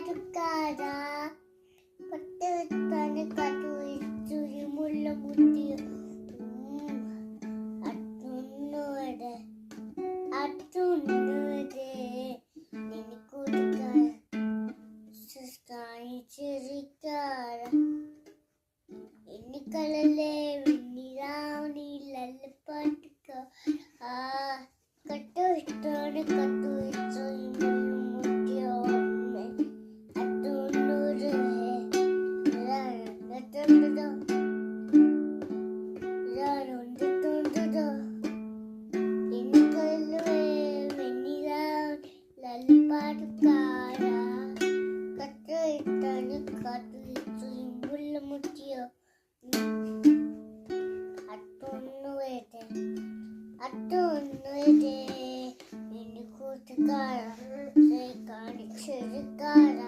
പാട്ടുകാരാ പട്ടത്തന്നെ കട്ടുവെച്ചൊരു മുല്ലമുട്ടിയോ അത്തുന്നോടെ നിനക്കൂട്ടുകാര ചിരിക്കാര എനിക്കല്ലേ വെണ്ണിരാവണിയിലല്ല പാട്ടുകാര കട്ടുവെച്ചാണ് കട്ടുവെച്ചൊരു മുല്ലമുട്ടിയോ അത്തുന്നോടെ പാട്ടുകാര കട്ടുവെച്ചാണ് കട്ടുവെച്ചൊരു മുല്ലമുട്ടിയോ അത്തുന്നോടെ നിന്നെ കൂട്ടുകാര കാണിച്ചിരിക്കാര